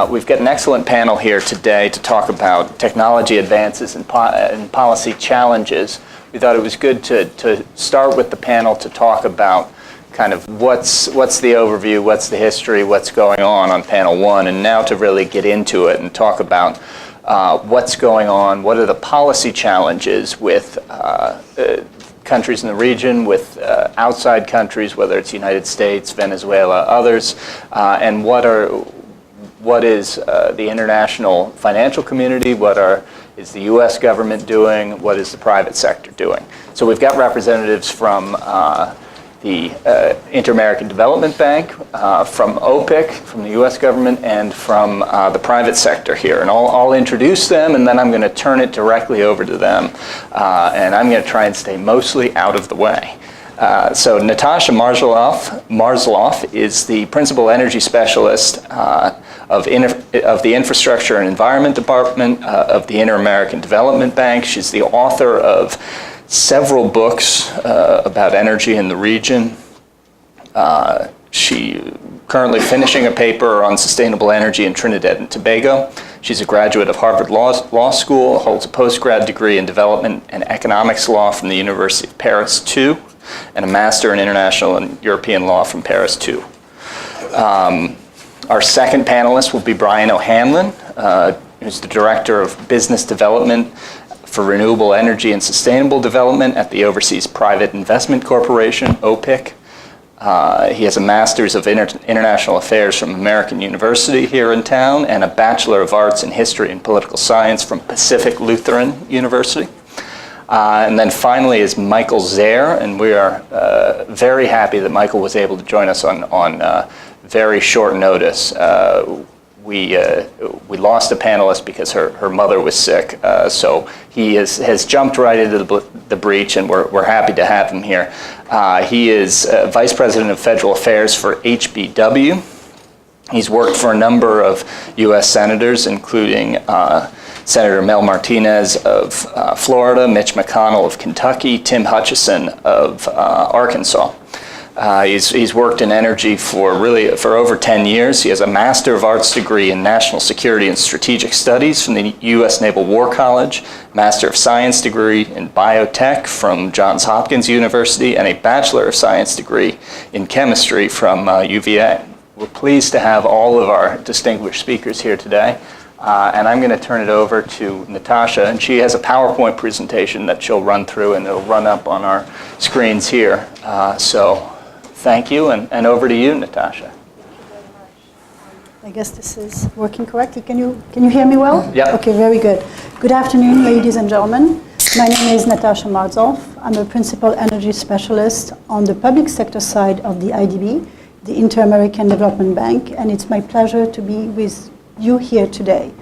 We've got an excellent panel here today to talk about technology advances and policy challenges. We thought it was good to start with the panel to talk about kind of what's the overview, what's the history, what's going on panel one, and now to really get into it and talk about what's going on, what are the policy challenges with countries in the region, with outside countries, whether it's the United States, Venezuela, others, and what is the international financial community, is the U.S. government doing, what is the private sector doing. So we've got representatives from the Inter-American Development Bank, from OPIC, from the U.S. government, and from the private sector here. And I'll introduce them, and then I'm going to turn it directly over to them. And I'm going to try and stay mostly out of the way. So Natacha Marzolf is the Principal Energy Specialist of the Infrastructure and Environment Department of the Inter-American Development Bank. She's the author of several books about energy in the region. She currently finishing a paper on sustainable energy in Trinidad and Tobago. She's a graduate of Harvard Law School, holds a postgrad degree in development and economics law from the University of Paris II, and a master in international and European law from Paris II. Our second panelist will be Brian O'Hanlon, who's the Director of Business Development for Renewable Energy and Sustainable Development at the Overseas Private Investment Corporation, OPIC. He has a Master's of International Affairs from American University here in town and a Bachelor of Arts in History and Political Science from Pacific Lutheran University. And then finally is Michael Zehr, and we are very happy that Michael was able to join us on very short notice. We lost a panelist because her mother was sick, so he has jumped right into the breach, and we're happy to have him here. He is Vice President of Federal Affairs for HBW. He's worked for a number of U.S. senators, including Senator Mel Martinez of Florida, Mitch McConnell of Kentucky, Tim Hutchison of Arkansas. He's worked in energy for over 10 years. He has a Master of Arts degree in National Security and Strategic Studies from the U.S. Naval War College, Master of Science degree in Biotech from Johns Hopkins University, and a Bachelor of Science degree in Chemistry from UVA. We're pleased to have all of our distinguished speakers here today. And I'm going to turn it over to Natacha, and she has a PowerPoint presentation that she'll run through, and it'll run up on our screens here. So thank you, and over to you, Natacha. I guess this is working correctly. Can you hear me well? Yeah. Okay, very good. Good afternoon, ladies and gentlemen. My name is Natacha Marzolf. I'm a Principal Energy Specialist on the public sector side of the IDB, the Inter-American Development Bank, and it's my pleasure to be with you here today.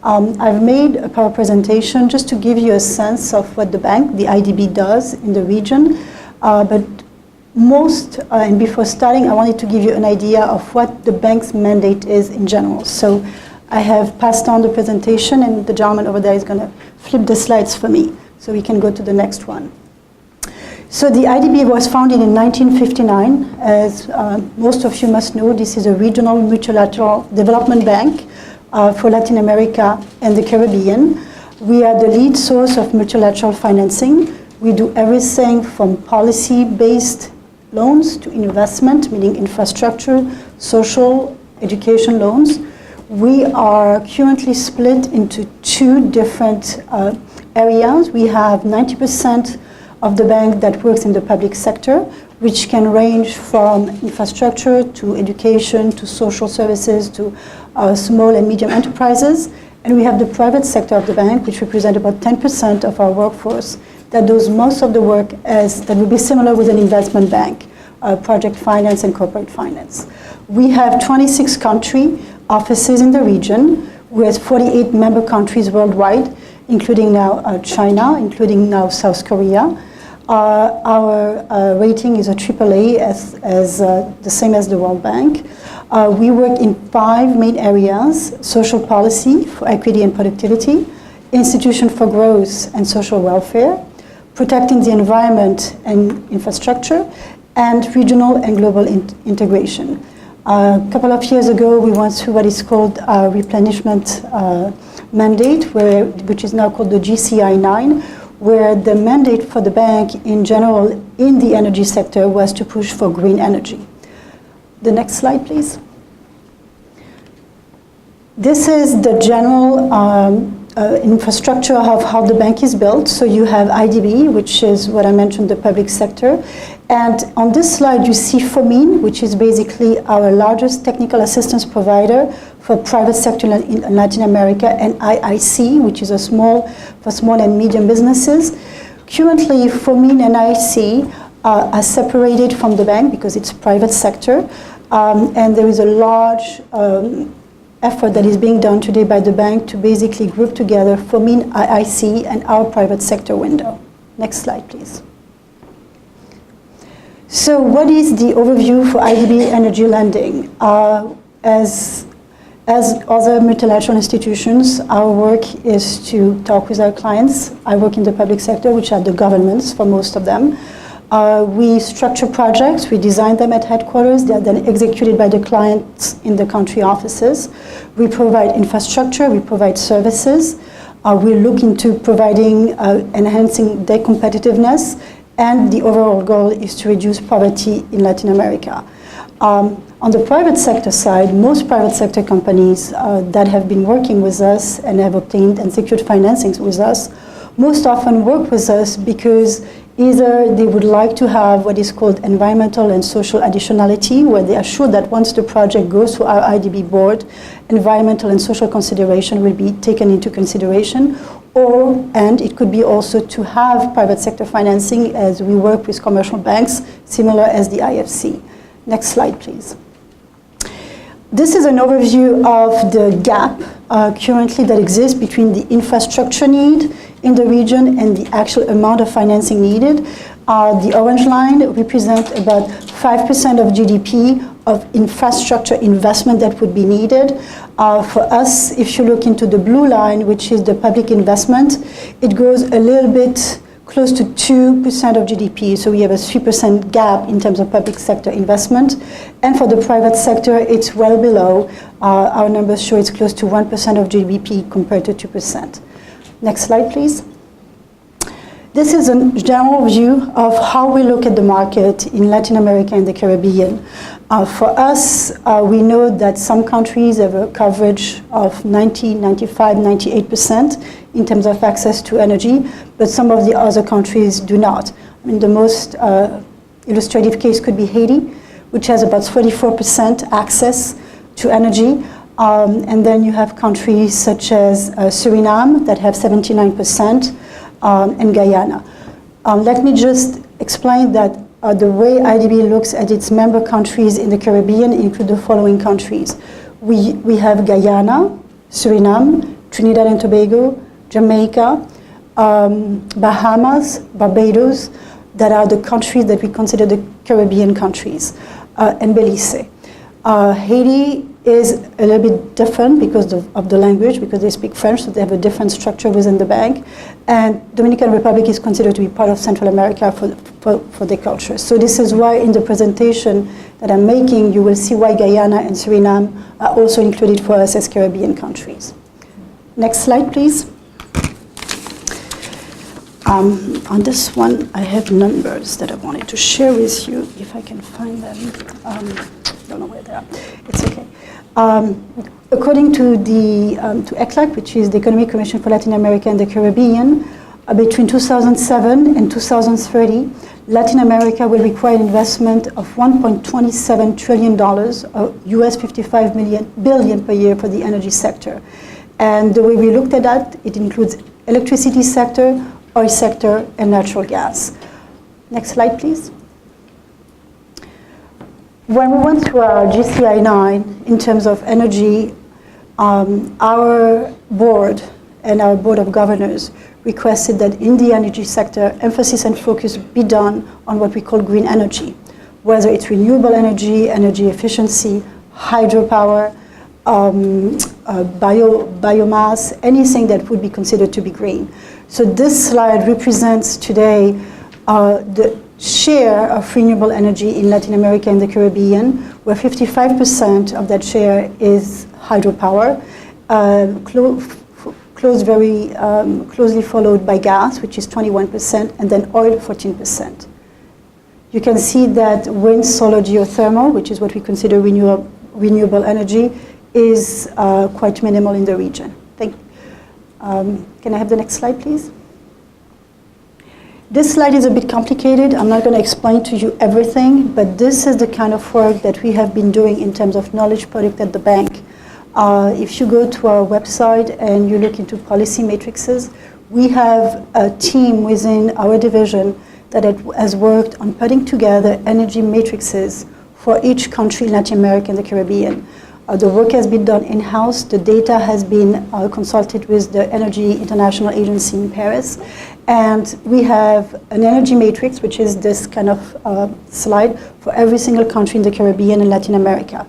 I've made a PowerPoint presentation just to give you a sense of what the bank, the IDB, does in the region. But and before starting, I wanted to give you an idea of what the bank's mandate is in general. So I have passed on the presentation, and the gentleman over there is going to flip the slides for me, so we can go to the next one. So the IDB was founded in 1959. As most of you must know, this is a regional multilateral development bank for Latin America and the Caribbean. We are the lead source of multilateral financing. We do everything from policy-based loans to investment, meaning infrastructure, social, education loans. We are currently split into two different areas. We have 90% of the bank that works in the public sector, which can range from infrastructure to education to social services to small and medium enterprises. And we have the private sector of the bank, which represents about 10% of our workforce, that does most of the work that would be similar with an investment bank, project finance and corporate finance. We have 26 country offices in the region with 48 member countries worldwide, including now China, including now South Korea. Our rating is a AAA, as the same as the World Bank. We work in 5 main areas: social policy for equity and productivity, institution for growth and social welfare, protecting the environment and infrastructure, and regional and global integration. A couple of years ago, we went through what is called a replenishment mandate, which is now called the GCI 9, where the mandate for the bank in general in the energy sector was to push for green energy. The next slide, please. This is the general infrastructure of how the bank is built. So you have IDB, which is what I mentioned, the public sector. And on this slide, you see FOMIN, which is basically our largest technical assistance provider for private sector in Latin America, and IIC, which is for small and medium businesses. Currently, FOMIN and IIC are separated from the bank because it's private sector. And there is a large effort that is being done today by the bank to basically group together FOMIN, IIC, and our private sector window. Next slide, please. So what is the overview for IDB energy lending? As other multilateral institutions, our work is to talk with our clients. I work in the public sector, which are the governments for most of them. We structure projects, we design them at headquarters, they are then executed by the clients in the country offices. We provide infrastructure, we provide services. We look into providing, enhancing their competitiveness, and the overall goal is to reduce poverty in Latin America. On the private sector side, most private sector companies that have been working with us and have obtained and secured financings with us most often work with us because either they would like to have what is called environmental and social additionality, where they are sure that once the project goes through our IDB board, environmental and social consideration will be taken into consideration, and it could be also to have private sector financing as we work with commercial banks, similar as the IFC. Next slide, please. This is an overview of the gap currently that exists between the infrastructure need in the region and the actual amount of financing needed. The orange line represents about 5% of GDP of infrastructure investment that would be needed. For us, if you look into the blue line, which is the public investment, it goes a little bit close to 2% of GDP. So we have a 3% gap in terms of public sector investment. And for the private sector, it's well below. Our numbers show it's close to 1% of GDP compared to 2%. Next slide, please. This is a general view of how we look at the market in Latin America and the Caribbean. For us, we know that some countries have a coverage of 90, 95, 98% in terms of access to energy, but some of the other countries do not. I mean, the most illustrative case could be Haiti, which has about 34% access to energy. And then you have countries such as Suriname that have 79%, and Guyana. Let me just explain that the way IDB looks at its member countries in the Caribbean include the following countries. We have Guyana, Suriname, Trinidad and Tobago, Jamaica, Bahamas, Barbados, that are the countries that we consider the Caribbean countries, and Belize. Haiti is a little bit different because of the language, because they speak French, so they have a different structure within the bank. And Dominican Republic is considered to be part of Central America for their culture. So this is why in the presentation that I'm making, you will see why Guyana and Suriname are also included for us as Caribbean countries. Next slide, please. On this one, I have numbers that I wanted to share with you, if I can find them. I don't know where they are. It's okay. According to to ECLAC, which is the Economic Commission for Latin America and the Caribbean, between 2007 and 2030, Latin America will require investment of $1.27 trillion, US $55 billion per year for the energy sector. And the way we looked at that, it includes electricity sector, oil sector, and natural gas. Next slide, please. When we went through our GCI 9 in terms of energy, our board and our board of governors requested that in the energy sector, emphasis and focus be done on what we call green energy, whether it's renewable energy, energy efficiency, hydropower, biomass, anything that would be considered to be green. So this slide represents today the share of renewable energy in Latin America and the Caribbean, where 55% of that share is hydropower, closely followed by gas, which is 21%, and then oil, 14%. You can see that wind, solar, geothermal, which is what we consider renewable energy, is quite minimal in the region. Can I have the next slide, please? This slide is a bit complicated. I'm not going to explain to you everything, but this is the kind of work that we have been doing in terms of knowledge product at the bank. If you go to our website and you look into policy matrices, we have a team within our division that has worked on putting together energy matrices for each country in Latin America and the Caribbean. The work has been done in-house. The data has been consulted with the Energy International Agency in Paris. And we have an energy matrix, which is this kind of slide for every single country in the Caribbean and Latin America.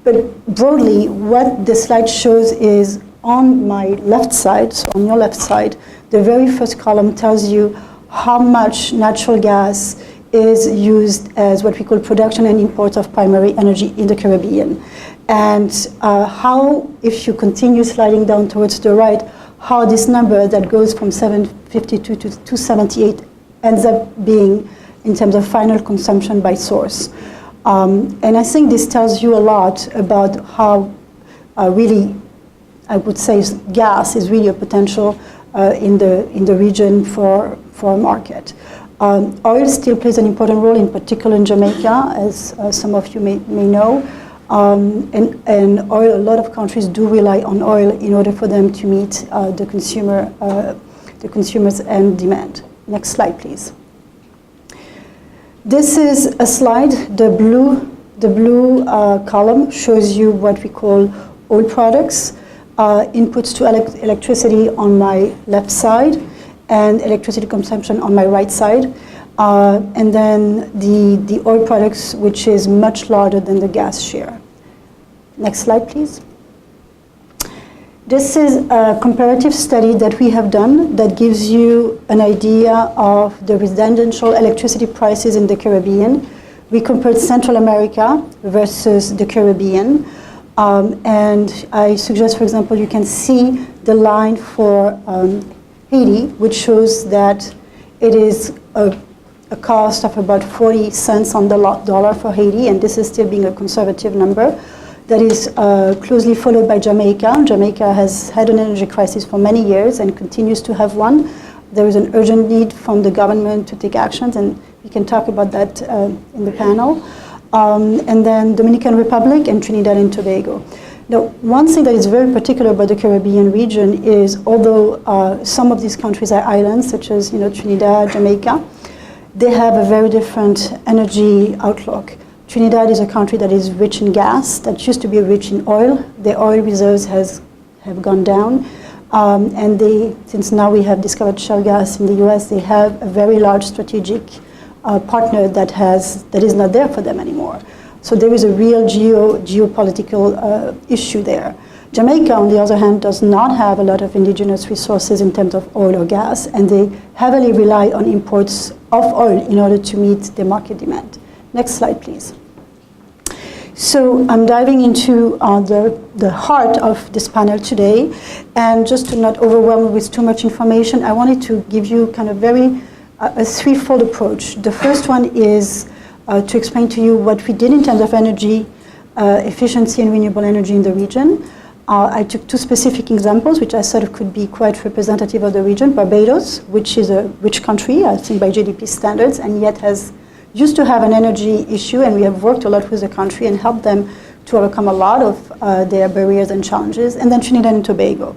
But broadly, what this slide shows is on my left side, so on your left side, the very first column tells you how much natural gas is used as what we call production and import of primary energy in the Caribbean. And how, if you continue sliding down towards the right, how this number that goes from 752 to 278 ends up being in terms of final consumption by source. And I think this tells you a lot about how really, I would say, gas is really a potential in the region for a market. Oil still plays an important role, in particular in Jamaica, as some of you may know. And oil, a lot of countries do rely on oil in order for them to meet the consumers' end demand. Next slide, please. This is a slide. The blue column shows you what we call oil products, inputs to electricity on my left side, and electricity consumption on my right side. And then the oil products, which is much larger than the gas share. Next slide, please. This is a comparative study that we have done that gives you an idea of the residential electricity prices in the Caribbean. We compared Central America versus the Caribbean. And I suggest, for example, you can see the line for Haiti, which shows that it is a cost of about 40 cents on the dollar for Haiti, and this is still being a conservative number. That is closely followed by Jamaica. Jamaica has had an energy crisis for many years and continues to have one. There is an urgent need from the government to take actions, and we can talk about that in the panel. And then Dominican Republic and Trinidad and Tobago. Now, one thing that is very particular about the Caribbean region is, although some of these countries are islands, such as Trinidad, Jamaica, they have a very different energy outlook. Trinidad is a country that is rich in gas, that used to be rich in oil. The oil reserves have gone down. And since now we have discovered shale gas in the US, they have a very large strategic partner that is not there for them anymore. So there is a real geopolitical issue there. Jamaica, on the other hand, does not have a lot of indigenous resources in terms of oil or gas, and they heavily rely on imports of oil in order to meet the market demand. Next slide, please. So I'm diving into the heart of this panel today, and just to not overwhelm you with too much information, I wanted to give you kind of a threefold approach. The first one is to explain to you what we did in terms of energy efficiency and renewable energy in the region. I took two specific examples, which I thought could be quite representative of the region. Barbados, which is a rich country, I think by GDP standards, and yet used to have an energy issue, and we have worked a lot with the country and helped them to overcome a lot of their barriers and challenges. And then Trinidad and Tobago.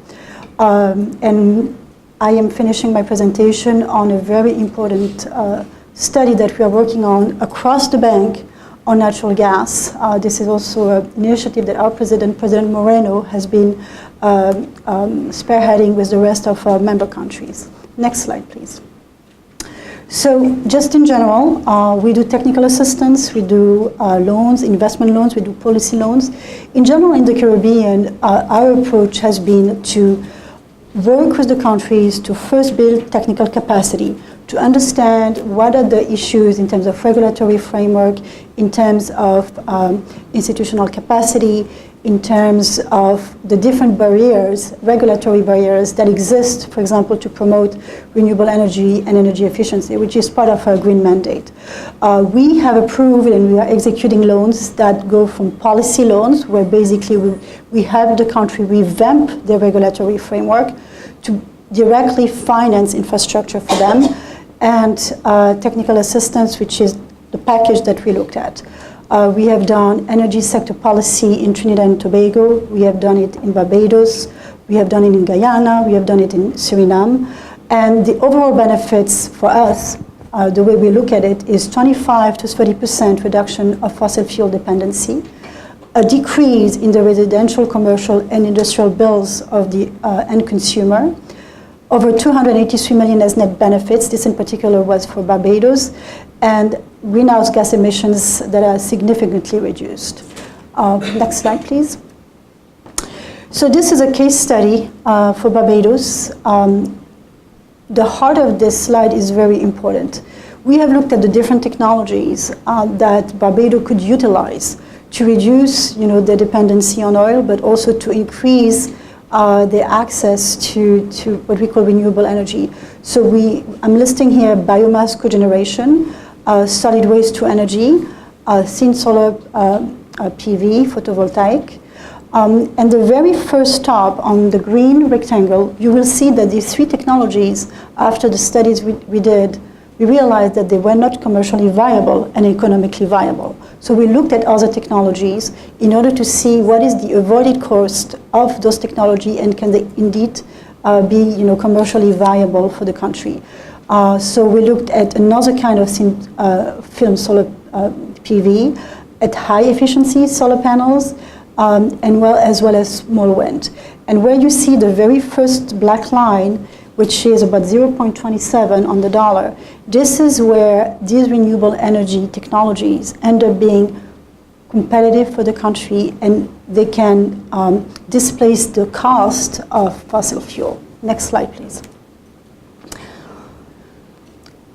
And I am finishing my presentation on a very important study that we are working on across the bank on natural gas. This is also an initiative that our President Moreno, has been spearheading with the rest of our member countries. Next slide, please. So just in general, we do technical assistance, we do loans, investment loans, we do policy loans. In general, in the Caribbean, our approach has been to work with the countries to first build technical capacity, to understand what are the issues in terms of regulatory framework, in terms of institutional capacity, in terms of the different barriers, regulatory barriers that exist, for example, to promote renewable energy and energy efficiency, which is part of our green mandate. We have approved and we are executing loans that go from policy loans, where basically we help the country revamp their regulatory framework, to directly finance infrastructure for them, and technical assistance, which is the package that we looked at. We have done energy sector policy in Trinidad and Tobago. We have done it in Barbados. We have done it in Guyana. We have done it in Suriname. And the overall benefits for us, the way we look at it, is 25 to 30% reduction of fossil fuel dependency, a decrease in the residential, commercial, and industrial bills of the end consumer, over 283 million as net benefits. This in particular was for Barbados, and greenhouse gas emissions that are significantly reduced. Next slide, please. So this is a case study for Barbados. The heart of this slide is very important. We have looked at the different technologies that Barbados could utilize to reduce, their dependency on oil, but also to increase their access to what we call renewable energy. So I'm listing here biomass cogeneration, solid waste to energy, thin solar PV, photovoltaic. And the very first stop on the green rectangle, you will see that these three technologies, after the studies we did, we realized that they were not commercially viable and economically viable. So we looked at other technologies in order to see what is the avoided cost of those technology, and can they indeed be commercially viable for the country. So we looked at another kind of film solar PV, at high efficiency solar panels, as well as small wind. And where you see the very first black line, which is about 0.27 on the dollar, this is where these renewable energy technologies end up being competitive for the country, and they can displace the cost of fossil fuel. Next slide, please.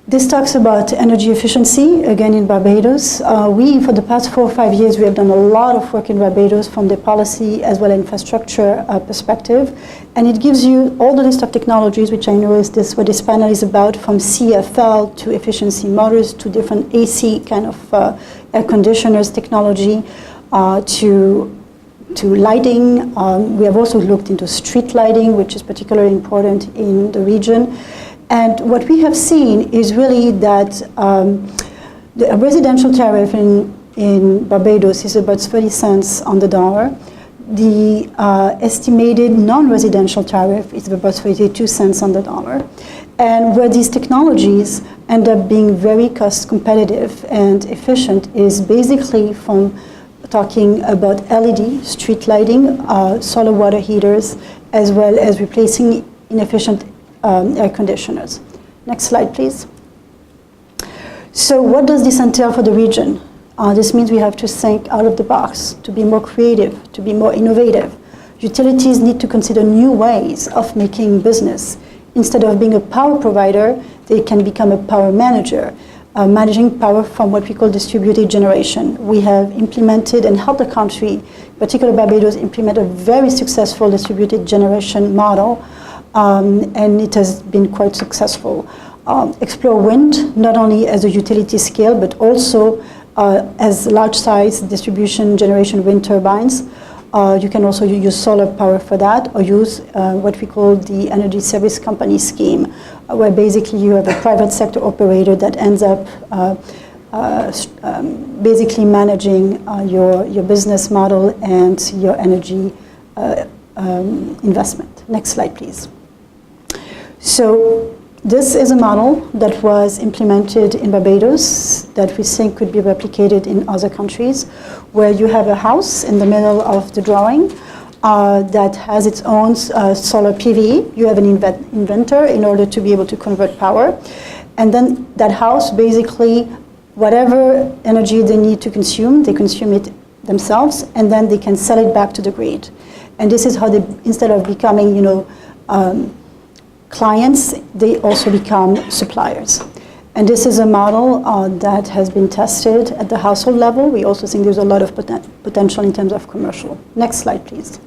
This talks about energy efficiency, again in Barbados. For the past 4 or 5 years, we have done a lot of work in Barbados from the policy as well as infrastructure perspective. And it gives you all the list of technologies, which I know is what this panel is about, from CFL to efficiency motors to different AC kind of air conditioners technology to lighting. We have also looked into street lighting, which is particularly important in the region. And what we have seen is really that the residential tariff in Barbados is about 30 cents on the dollar. The estimated non-residential tariff is about 32 cents on the dollar. And where these technologies end up being very cost competitive and efficient is basically from talking about LED, street lighting, solar water heaters, as well as replacing inefficient air conditioners. Next slide, please. So what does this entail for the region? This means we have to think out of the box, to be more creative, to be more innovative. Utilities need to consider new ways of making business. Instead of being a power provider, they can become a power manager, managing power from what we call distributed generation. We have implemented and helped the country, particularly Barbados, implement a very successful distributed generation model. And it has been quite successful. Explore wind, not only as a utility scale, but also as large-size distribution generation wind turbines. You can also use solar power for that, or use what we call the energy service company scheme, where basically you have a private sector operator that ends up basically managing your business model and your energy investment. Next slide, please. So this is a model that was implemented in Barbados that we think could be replicated in other countries, where you have a house in the middle of the drawing that has its own solar PV. You have an inverter in order to be able to convert power. And then that house, basically, whatever energy they need to consume, they consume it themselves, and then they can sell it back to the grid. And this is how they, instead of becoming, clients, they also become suppliers. And this is a model that has been tested at the household level. We also think there's a lot of potential in terms of commercial. Next slide, please.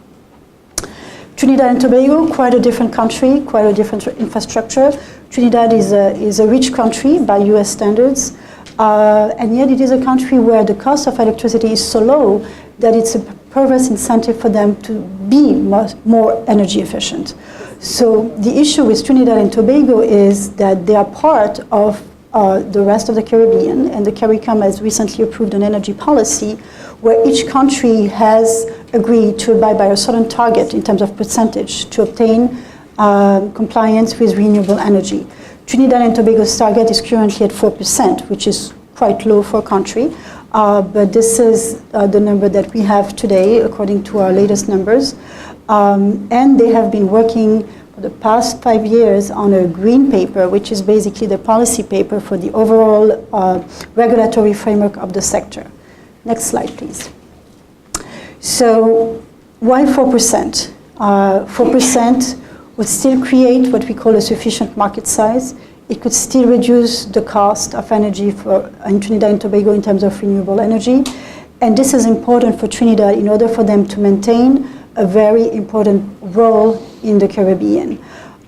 Trinidad and Tobago, quite a different country, quite a different infrastructure. Trinidad is a rich country by US standards, and yet it is a country where the cost of electricity is so low that it's a perverse incentive for them to be more energy efficient. So the issue with Trinidad and Tobago is that they are part of the rest of the Caribbean, and the CARICOM has recently approved an energy policy where each country has agreed to abide by a certain target in terms of percentage to obtain compliance with renewable energy. Trinidad and Tobago's target is currently at 4%, which is quite low for a country, but this is the number that we have today according to our latest numbers. And they have been working for the past 5 years on a green paper, which is basically the policy paper for the overall regulatory framework of the sector. Next slide, please. So why 4%? 4% would still create what we call a sufficient market size. It could still reduce the cost of energy in Trinidad and Tobago in terms of renewable energy. And this is important for Trinidad in order for them to maintain a very important role in the Caribbean.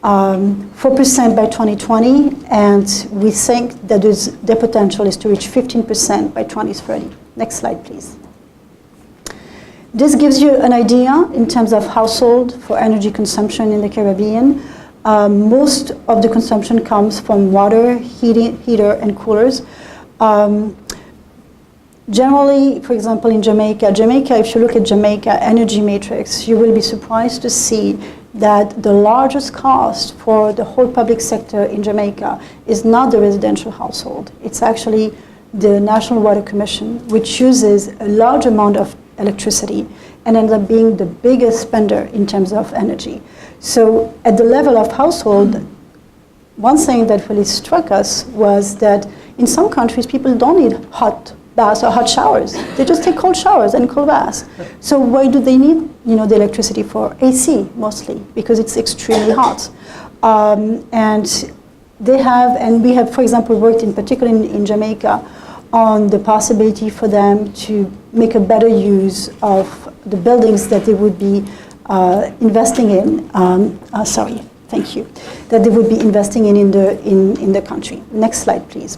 4% by 2020, and we think that their potential is to reach 15% by 2030. Next slide, please. This gives you an idea in terms of household for energy consumption in the Caribbean. Most of the consumption comes from water, heater, and coolers. Generally, for example, in Jamaica, if you look at Jamaica energy matrix, you will be surprised to see that the largest cost for the whole public sector in Jamaica is not the residential household. It's actually the National Water Commission, which uses a large amount of electricity and ends up being the biggest spender in terms of energy. So at the level of household, one thing that really struck us was that in some countries, people don't need hot baths or hot showers. They just take cold showers and cold baths. So why do they need, the electricity for? AC mostly, because it's extremely hot. And we have, for example, worked in particular in Jamaica on the possibility for them to make a better use of the buildings that they would be investing in. That they would be investing in the country. Next slide, please.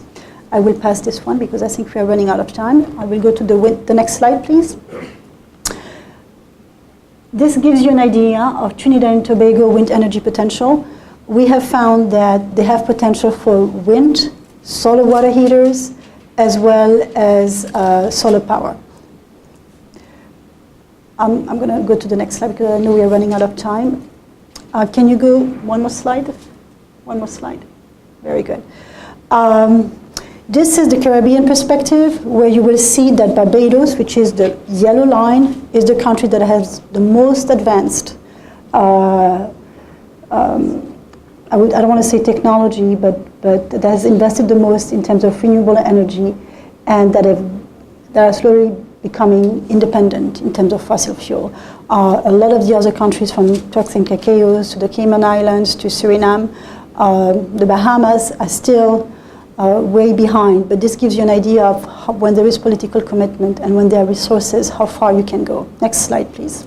I will pass this one because I think we are running out of time. I will go to the next slide, please. This gives you an idea of Trinidad and Tobago wind energy potential. We have found that they have potential for wind, solar water heaters, as well as solar power. I'm going to go to the next slide because I know we are running out of time. Can you go one more slide? One more slide. Very good. This is the Caribbean perspective, where you will see that Barbados, which is the yellow line, is the country that has the most advanced, I don't want to say technology, but that has invested the most in terms of renewable energy, and that are slowly becoming independent in terms of fossil fuel. A lot of the other countries, from Turks and Caicos to the Cayman Islands to Suriname, the Bahamas, are still way behind, but this gives you an idea of when there is political commitment and when there are resources, how far you can go. Next slide, please.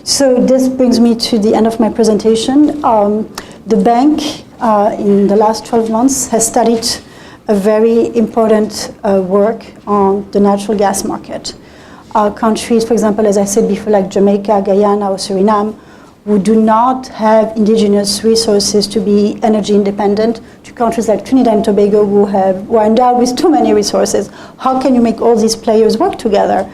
So this brings me to the end of my presentation. The bank, in the last 12 months, has studied a very important work on the natural gas market. Countries, for example, as I said before, like Jamaica, Guyana, or Suriname, who do not have indigenous resources to be energy independent, to countries like Trinidad and Tobago who are endowed with too many resources. How can you make all these players work together?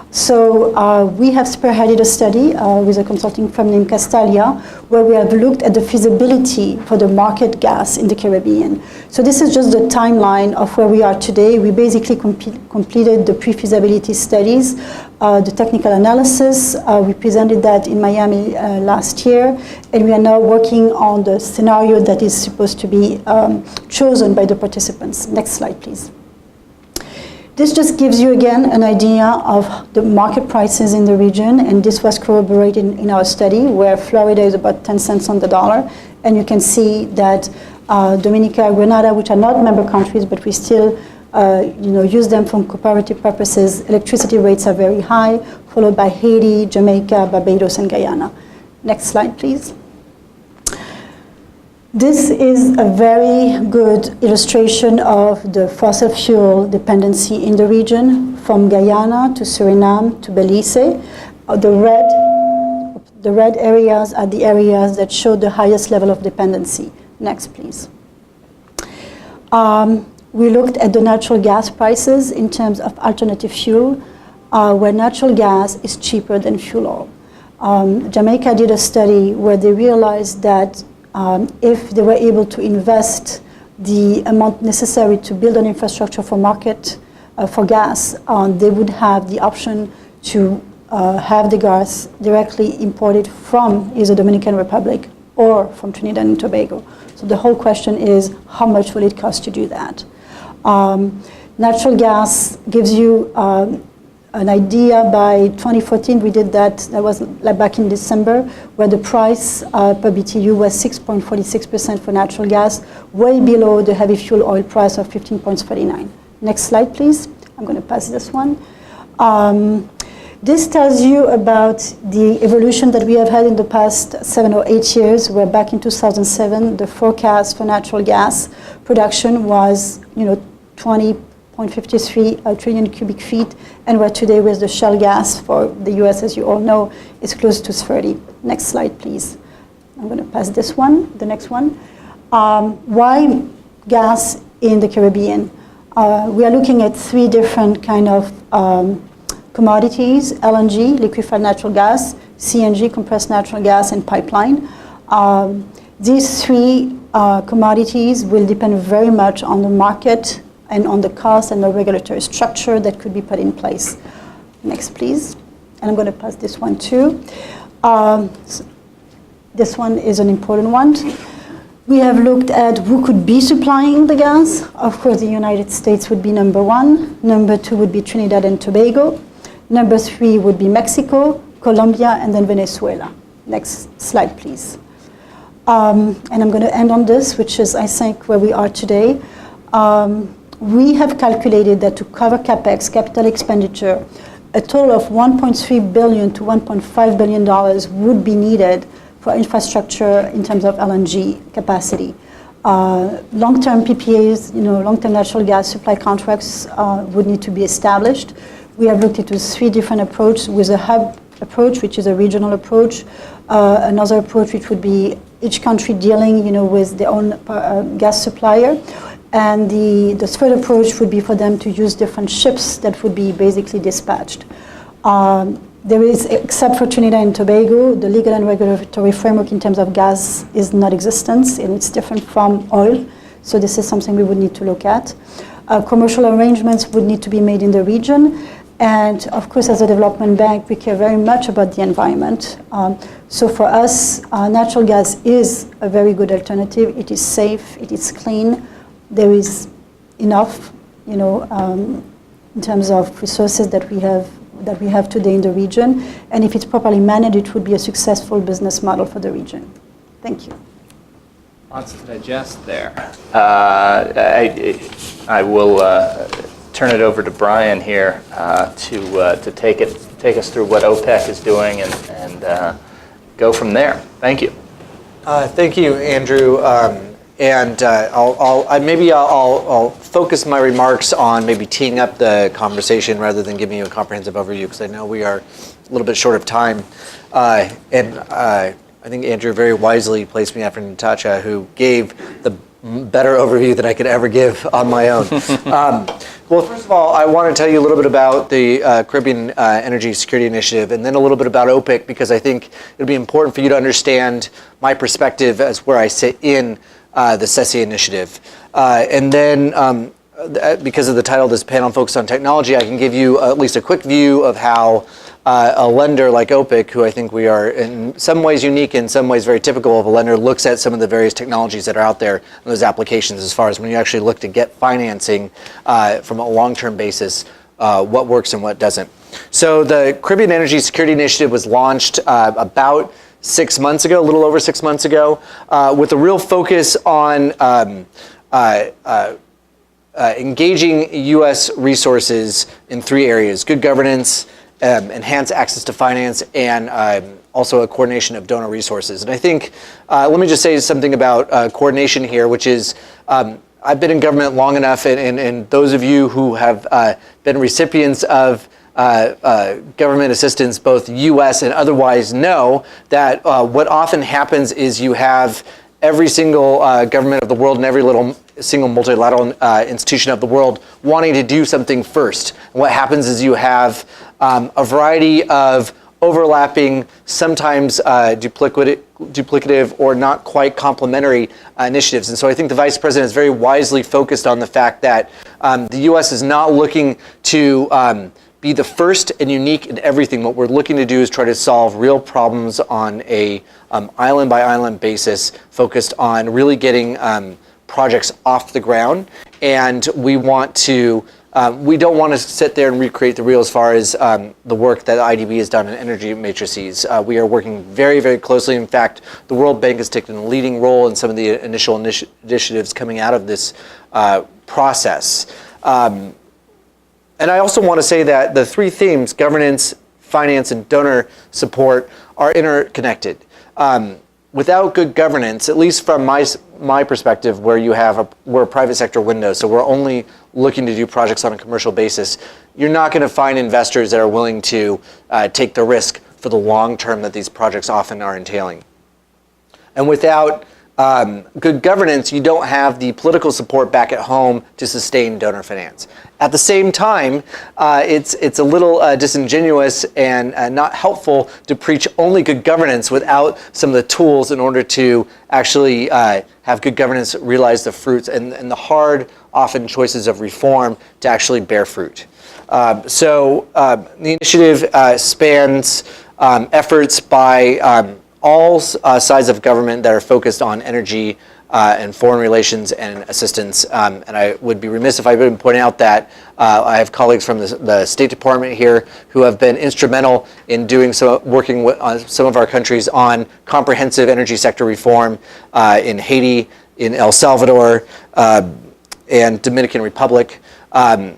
So we have spearheaded a study with a consulting firm named Castalia, where we have looked at the feasibility for the market gas in the Caribbean. So this is just the timeline of where we are today. We basically completed the pre-feasibility studies, the technical analysis. We presented that in Miami last year, and we are now working on the scenario that is supposed to be chosen by the participants. Next slide, please. This just gives you, again, an idea of the market prices in the region, and this was corroborated in our study, where Florida is about 10 cents on the dollar, and you can see that Dominica, Grenada, which are not member countries, but we still use them for comparative purposes. Electricity rates are very high, followed by Haiti, Jamaica, Barbados, and Guyana. Next slide, please. This is a very good illustration of the fossil fuel dependency in the region, from Guyana to Suriname to Belize. The red areas are the areas that show the highest level of dependency. Next, please. We looked at the natural gas prices in terms of alternative fuel, where natural gas is cheaper than fuel oil. Jamaica did a study where they realized that if they were able to invest the amount necessary to build an infrastructure for market for gas, they would have the option to have the gas directly imported from either the Dominican Republic or from Trinidad and Tobago. So the whole question is, how much will it cost to do that? Natural gas gives you an idea. By 2014, we did that. That was back in December, where the price per BTU was 6.46% for natural gas, way below the heavy fuel oil price of 15.39. Next slide, please. I'm going to pass this one. This tells you about the evolution that we have had in the past 7 or 8 years, where back in 2007, the forecast for natural gas production was 20.53 trillion cubic feet, and where today with the shale gas for the US, as you all know, is close to 30. Next slide, please. I'm going to pass this one, the next one. Why gas in the Caribbean? We are looking at 3 different kind of commodities: LNG, liquefied natural gas; CNG, compressed natural gas; and pipeline. These 3 commodities will depend very much on the market and on the cost and the regulatory structure that could be put in place. Next, please. And I'm going to pass this one too. This one is an important one. We have looked at who could be supplying the gas. Of course, the United States would be number 1. Number 2 would be Trinidad and Tobago. Number 3 would be Mexico, Colombia, and then Venezuela. Next slide, please. And I'm going to end on this, which is, I think, where we are today. We have calculated that to cover CapEx, capital expenditure, a total of $1.3 billion to $1.5 billion would be needed for infrastructure in terms of LNG capacity. Long-term PPAs, long-term natural gas supply contracts would need to be established. We have looked into 3 different approaches, with a hub approach, which is a regional approach, another approach which would be each country dealing with their own gas supplier, and the third approach would be for them to use different ships that would be basically dispatched. There is, except for Trinidad and Tobago, the legal and regulatory framework in terms of gas is non-existent, and it's different from oil, so this is something we would need to look at. Commercial arrangements would need to be made in the region. And of course, as a development bank, we care very much about the environment. So for us, natural gas is a very good alternative. It is safe, it is clean. There is enough, in terms of resources that we have today in the region. And if it's properly managed, it would be a successful business model for the region. Thank you. Lots to digest there. I will turn it over to Brian here to take us through what OPIC is doing and go from there. Thank you. Thank you, Andrew. I'll focus my remarks on maybe teeing up the conversation rather than giving you a comprehensive overview, because I know we are a little bit short of time. I think Andrew very wisely placed me after Natacha, who gave the better overview than I could ever give on my own. Well, first of all, I want to tell you a little bit about the Caribbean Energy Security Initiative, and then a little bit about OPIC, because I think it'll be important for you to understand my perspective as where I sit in the SESI initiative. And then because of the title of this panel, Focused on Technology, I can give you at least a quick view of how a lender like OPIC, who I think we are in some ways unique, in some ways very typical of a lender, looks at some of the various technologies that are out there and those applications as far as when you actually look to get financing from a long-term basis, what works and what doesn't. So the Caribbean Energy Security Initiative was launched about 6 months ago, a little over 6 months ago, with a real focus on engaging U.S. resources in 3 areas: good governance, enhance access to finance, and also a coordination of donor resources. And I think, let me just say something about coordination here, which is, I've been in government long enough, and those of you who have been recipients of government assistance, both U.S. and otherwise, know that what often happens is you have every single government of the world and every single multilateral institution of the world wanting to do something first. And what happens is you have a variety of overlapping, sometimes duplicative or not quite complementary initiatives. And so I think the Vice President is very wisely focused on the fact that the U.S. is not looking to be the first and unique in everything. What we're looking to do is try to solve real problems on a island by island basis, focused on really getting projects off the ground. And we want to, we don't want to sit there and recreate the wheel as far as the work that IDB has done in energy matrices. We are working very, very closely. In fact, the World Bank has taken a leading role in some of the initial initiatives coming out of this process. And I also want to say that the 3 themes, governance, finance, and donor support, are interconnected. Without good governance, at least from my perspective, where we're a private sector window, so we're only looking to do projects on a commercial basis, you're not going to find investors that are willing to take the risk for the long term that these projects often are entailing. And without good governance, you don't have the political support back at home to sustain donor finance. At the same time, it's a little disingenuous and not helpful to preach only good governance without some of the tools in order to actually have good governance realize the fruits and the hard, often choices of reform to actually bear fruit. So the initiative spans efforts by all sides of government that are focused on energy and foreign relations and assistance. And I would be remiss if I didn't point out that I have colleagues from the State Department here who have been instrumental in working with some of our countries on comprehensive energy sector reform in Haiti, in El Salvador, and Dominican Republic. On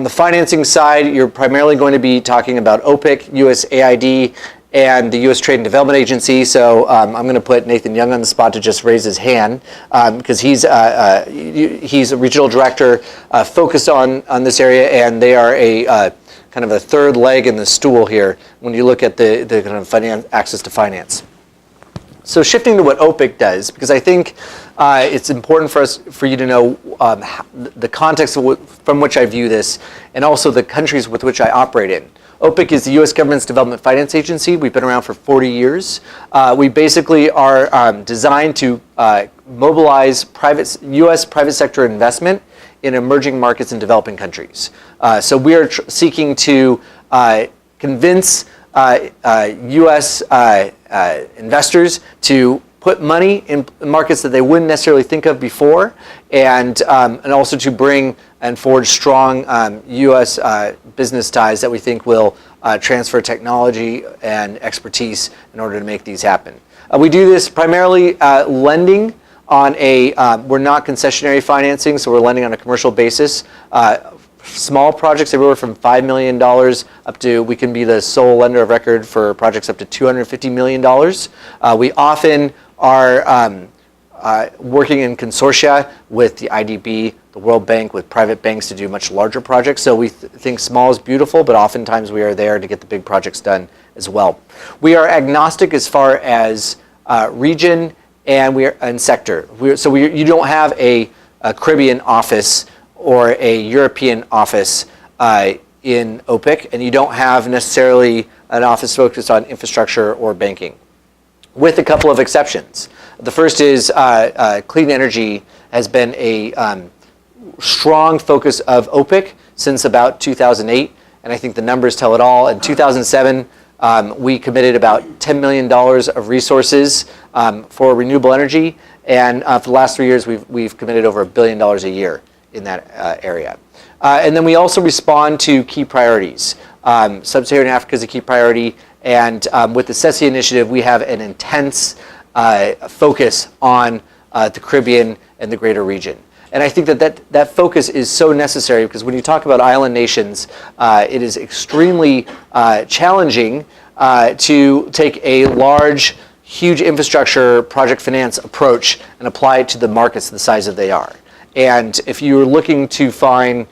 the financing side, you're primarily going to be talking about OPIC, USAID, and the U.S. Trade and Development Agency. So I'm going to put Nathan Young on the spot to just raise his hand because he's a regional director focused on this area, and they are a kind of a third leg in the stool here when you look at the kind of access to finance. So shifting to what OPIC does, because I think it's important for you to know the context from which I view this, and also the countries with which I operate in. OPIC is the U.S. government's development finance agency. We've been around for 40 years. We basically are designed to mobilize U.S. private sector investment in emerging markets in developing countries. So we are seeking to convince U.S. investors to put money in markets that they wouldn't necessarily think of before, and also to bring and forge strong U.S. business ties that we think will transfer technology and expertise in order to make these happen. We do this primarily lending on we're not concessionary financing, so we're lending on a commercial basis. Small projects everywhere from $5 million up to, we can be the sole lender of record for projects up to $250 million. We often are working in consortia with the IDB, the World Bank, with private banks to do much larger projects. So we think small is beautiful, but oftentimes we are there to get the big projects done as well. We are agnostic as far as region and sector. You don't have a Caribbean office or a European office in OPIC, and you don't have necessarily an office focused on infrastructure or banking, with a couple of exceptions. The first is clean energy has been a strong focus of OPIC since about 2008, and I think the numbers tell it all. In 2007, we committed about $10 million of resources for renewable energy, and for the last 3 years, we've committed over $1 billion a year in that area. And then we also respond to key priorities. Sub-Saharan Africa is a key priority, and with the SESI initiative, we have an intense focus on the Caribbean and the greater region. And I think that focus is so necessary because when you talk about island nations, it is extremely challenging to take a large, huge infrastructure project finance approach and apply it to the markets the size that they are. And if you're looking to find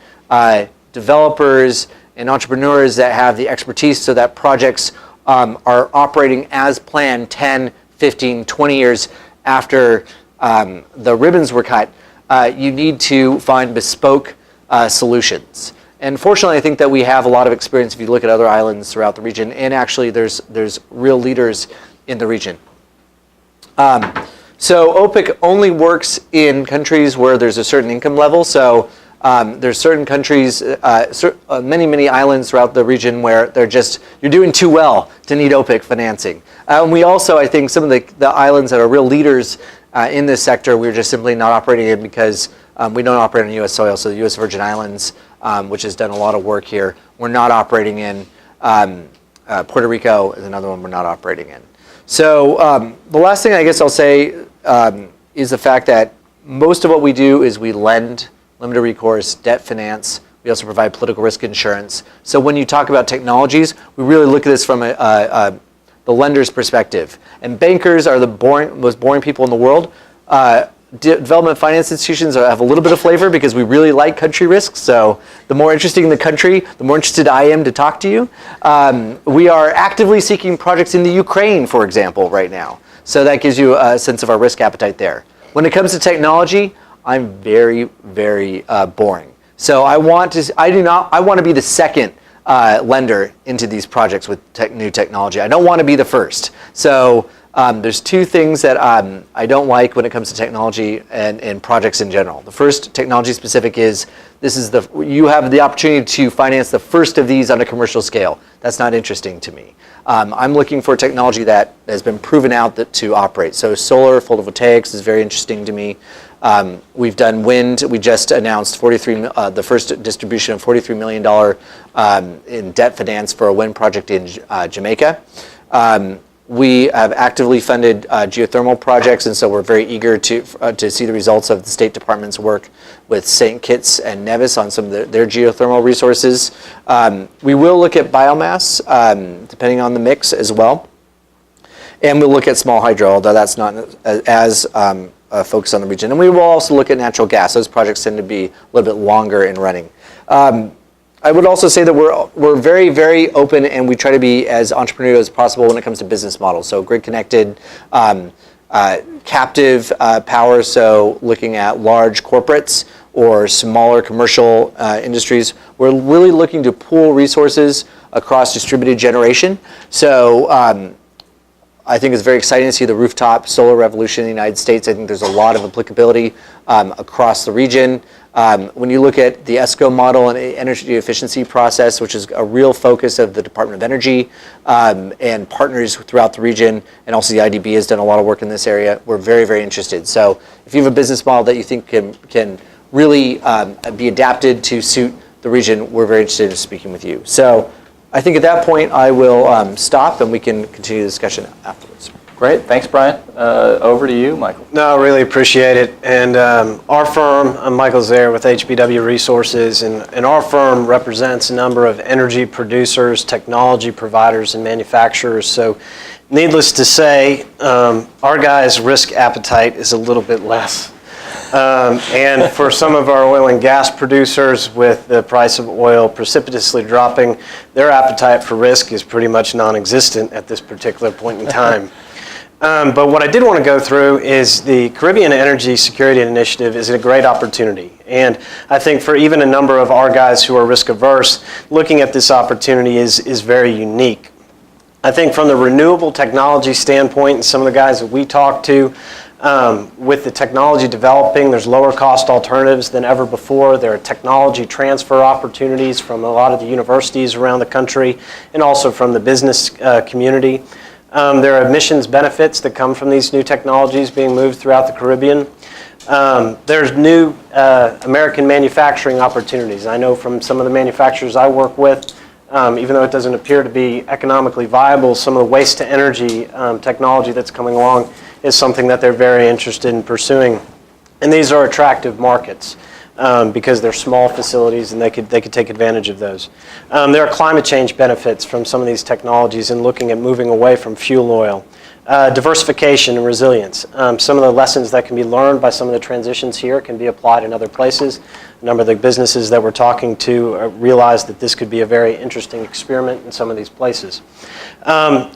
developers and entrepreneurs that have the expertise so that projects are operating as planned 10, 15, 20 years after the ribbons were cut, you need to find bespoke solutions. And fortunately, I think that we have a lot of experience if you look at other islands throughout the region, and actually there's real leaders in the region. So OPIC only works in countries where there's a certain income level. So there's certain countries, many islands throughout the region where you're doing too well to need OPIC financing. And we also, I think, some of the islands that are real leaders in this sector, we're just simply not operating in because we don't operate on U.S. soil. So the U.S. Virgin Islands, which has done a lot of work here, we're not operating in. Puerto Rico is another one we're not operating in. So the last thing I guess I'll say is the fact that most of what we do is we lend, limited recourse, debt finance. We also provide political risk insurance. So when you talk about technologies, we really look at this from the lender's perspective. And bankers are the most boring people in the world. Development finance institutions have a little bit of flavor because we really like country risks. So the more interesting the country, the more interested I am to talk to you. We are actively seeking projects in the Ukraine, for example, right now. So that gives you a sense of our risk appetite there. When it comes to technology, I'm very, very boring. So I want to be the second lender into these projects with new technology. I don't want to be the first. So there's two things that I don't like when it comes to technology and projects in general. The first, technology specific, is you have the opportunity to finance the first of these on a commercial scale. That's not interesting to me. I'm looking for technology that has been proven out to operate. So solar photovoltaics is very interesting to me. We've done wind. We just announced the first distribution of $43 million in debt finance for a wind project in Jamaica. We have actively funded geothermal projects, and so we're very eager to see the results of the State Department's work with St. Kitts and Nevis on some of their geothermal resources. We will look at biomass, depending on the mix as well. And we'll look at small hydro, although that's not as focused on the region. And we will also look at natural gas. Those projects tend to be a little bit longer in running. I would also say that we're very, very open, and we try to be as entrepreneurial as possible when it comes to business models. So grid connected, captive power, so looking at large corporates or smaller commercial industries. We're really looking to pool resources across distributed generation. So I think it's very exciting to see the rooftop solar revolution in the United States. I think there's a lot of applicability across the region. When you look at the ESCO model and energy efficiency process, which is a real focus of the Department of Energy and partners throughout the region, and also the IDB has done a lot of work in this area, we're very, very interested. So if you have a business model that you think can really be adapted to suit the region, we're very interested in speaking with you. So I think at that point I will stop and we can continue the discussion afterwards. Great, thanks, Brian. Over to you, Michael. No, I really appreciate it. And our firm, I'm Michael Zehr with HBW Resources, and our firm represents a number of energy producers, technology providers, and manufacturers. So needless to say, our guys' risk appetite is a little bit less. And for some of our oil and gas producers, with the price of oil precipitously dropping, their appetite for risk is pretty much non-existent at this particular point in time. But what I did want to go through is the Caribbean Energy Security Initiative is a great opportunity. And I think for even a number of our guys who are risk averse, looking at this opportunity is very unique. I think from the renewable technology standpoint, and some of the guys that we talk to, With the technology developing, there's lower cost alternatives than ever before. There are technology transfer opportunities from a lot of the universities around the country and also from the business community. There are emissions benefits that come from these new technologies being moved throughout the Caribbean. There's new American manufacturing opportunities. I know from some of the manufacturers I work with, even though it doesn't appear to be economically viable, some of the waste to energy technology that's coming along is something that they're very interested in pursuing. And these are attractive markets because they're small facilities and they could take advantage of those. There are climate change benefits from some of these technologies and looking at moving away from fuel oil. Diversification and resilience. Some of the lessons that can be learned by some of the transitions here can be applied in other places. A number of the businesses that we're talking to realize that this could be a very interesting experiment in some of these places.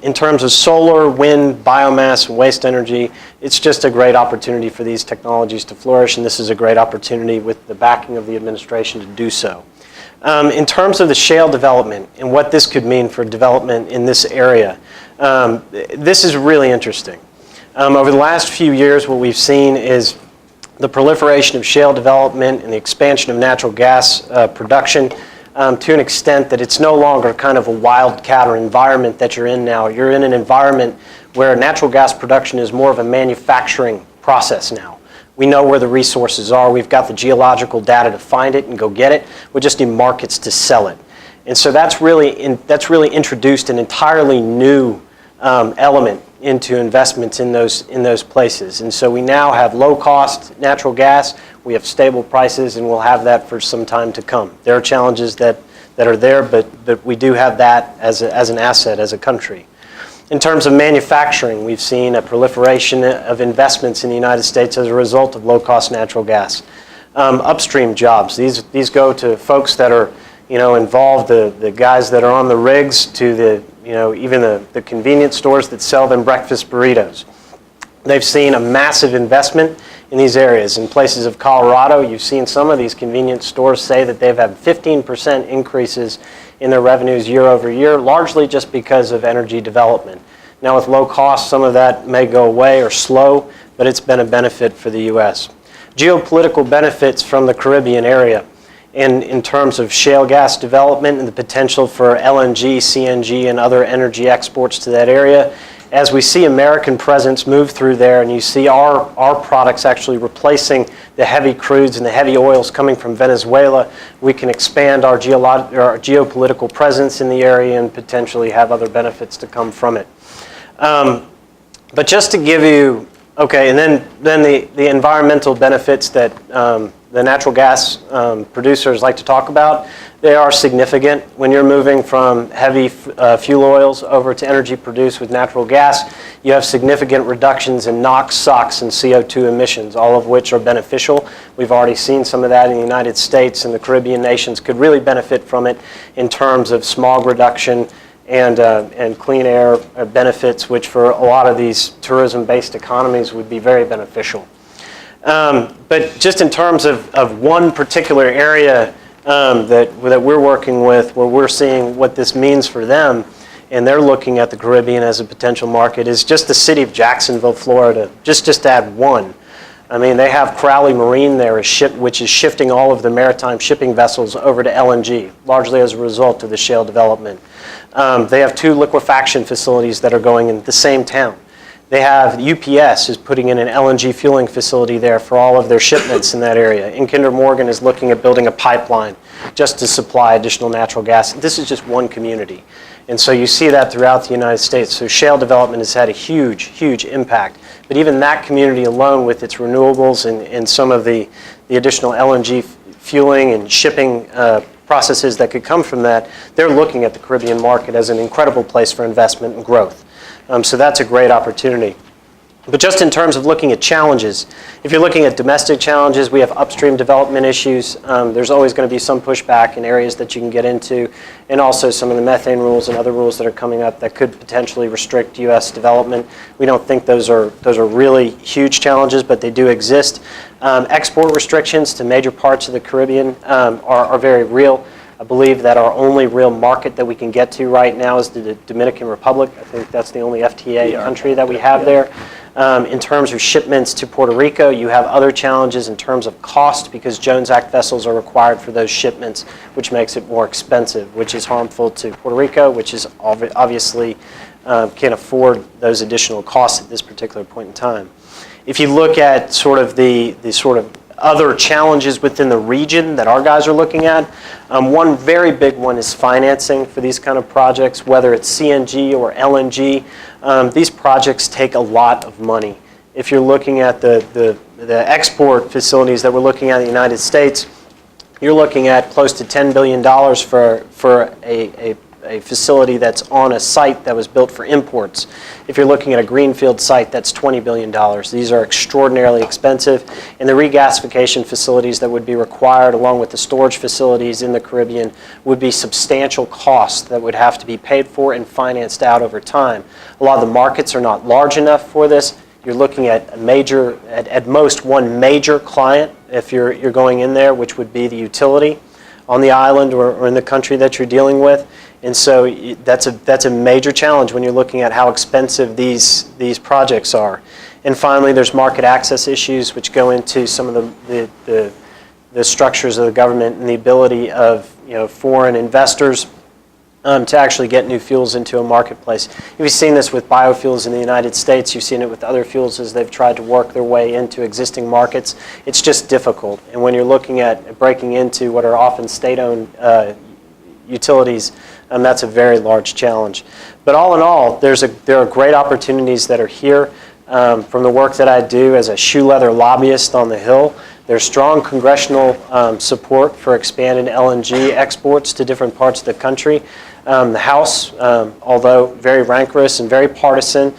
In terms of solar, wind, biomass, and waste energy, it's just a great opportunity for these technologies to flourish, and this is a great opportunity with the backing of the administration to do so. In terms of the shale development and what this could mean for development in this area, this is really interesting. Over the last few years, what we've seen is the proliferation of shale development and the expansion of natural gas production to an extent that it's no longer kind of a wildcat or environment that you're in now. You're in an environment where natural gas production is more of a manufacturing process now. We know where the resources are. We've got the geological data to find it and go get it. We just need markets to sell it. And so that's really introduced an entirely new element into investments in those places. And so we now have low-cost natural gas, we have stable prices, and we'll have that for some time to come. There are challenges that are there, but we do have that as an asset as a country. In terms of manufacturing, we've seen a proliferation of investments in the United States as a result of low-cost natural gas. Upstream jobs, these go to folks that are involved, the guys that are on the rigs, to the even the convenience stores that sell them breakfast burritos. They've seen a massive investment in these areas. In places of Colorado, you've seen some of these convenience stores say that they've had 15% increases in their revenues year over year, largely just because of energy development. Now with low cost, some of that may go away or slow, but it's been a benefit for the U.S. Geopolitical benefits from the Caribbean area in terms of shale gas development and the potential for LNG, CNG, and other energy exports to that area. As we see American presence move through there and you see our products actually replacing the heavy crudes and the heavy oils coming from Venezuela, we can expand our geopolitical presence in the area and potentially have other benefits to come from it. But just to give you, and then the environmental benefits that the natural gas producers like to talk about, they are significant. When you're moving from heavy fuel oils over to energy produced with natural gas, you have significant reductions in NOx, SOx, and CO2 emissions, all of which are beneficial. We've already seen some of that in the United States, and the Caribbean nations could really benefit from it in terms of smog reduction and clean air benefits, which for a lot of these tourism-based economies would be very beneficial. But just in terms of one particular area that we're working with, where we're seeing what this means for them, and they're looking at the Caribbean as a potential market, is just the city of Jacksonville, Florida. Just to add one. I mean, they have Crowley Marine there, which is shifting all of the maritime shipping vessels over to LNG, largely as a result of the shale development. They have 2 liquefaction facilities that are going in the same town. They have UPS is putting in an LNG fueling facility there for all of their shipments in that area. And Kinder Morgan is looking at building a pipeline just to supply additional natural gas. This is just one community. And so you see that throughout the United States. So shale development has had a huge, huge impact. But even that community alone, with its renewables and some of the additional LNG fueling and shipping processes that could come from that, they're looking at the Caribbean market as an incredible place for investment and growth. So that's a great opportunity. But just in terms of looking at challenges, if you're looking at domestic challenges, we have upstream development issues. There's always going to be some pushback in areas that you can get into, and also some of the methane rules and other rules that are coming up that could potentially restrict U.S. development. We don't think those are really huge challenges, but they do exist. Export restrictions to major parts of the Caribbean are very real. I believe that our only real market that we can get to right now is the Dominican Republic. I think that's the only FTA country that we have there. in terms of shipments to Puerto Rico. You have other challenges in terms of cost because Jones Act vessels are required for those shipments, which makes it more expensive, which is harmful to Puerto Rico, which is obviously can't afford those additional costs at this particular point in time. If you look at sort of the sort of other challenges within the region that our guys are looking at, one very big one is financing for these kind of projects, whether it's CNG or LNG. These projects take a lot of money. If you're looking at the export facilities that we're looking at in the United States, you're looking at close to $10 billion for a facility that's on a site that was built for imports. If you're looking at a greenfield site, that's $20 billion. These are extraordinarily expensive, and the regasification facilities that would be required along with the storage facilities in the Caribbean would be substantial costs that would have to be paid for and financed out over time. A lot of the markets are not large enough for this. You're looking at at most one major client if you're going in there, which would be the utility on the island or in the country that you're dealing with. And so that's a major challenge when you're looking at how expensive these projects are. And finally, there's market access issues, which go into some of the structures of the government and the ability of foreign investors to actually get new fuels into a marketplace. You've seen this with biofuels in the United States. You've seen it with other fuels as they've tried to work their way into existing markets. It's just difficult. And when you're looking at breaking into what are often state-owned utilities, that's a very large challenge. But all in all, there are great opportunities that are here. From the work that I do as a shoe leather lobbyist on the Hill, there's strong congressional support for expanded LNG exports to different parts of the country. The House, although very rancorous and very partisan,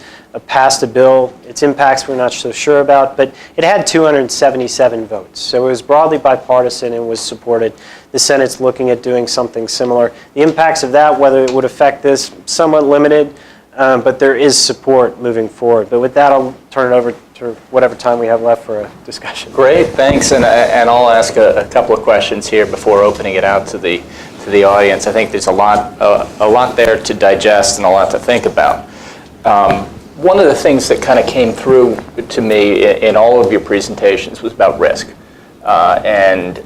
passed a bill. Its impacts we're not so sure about, but it had 277 votes. So it was broadly bipartisan and was supported. The Senate's looking at doing something similar. The impacts of that, whether it would affect this, somewhat limited, but there is support moving forward. But with that, I'll turn it over to whatever time we have left for a discussion. Great, thanks. And I'll ask a couple of questions here before opening it out to the audience. I think there's a lot there to digest and a lot to think about. One of the things that kind of came through to me in all of your presentations was about risk and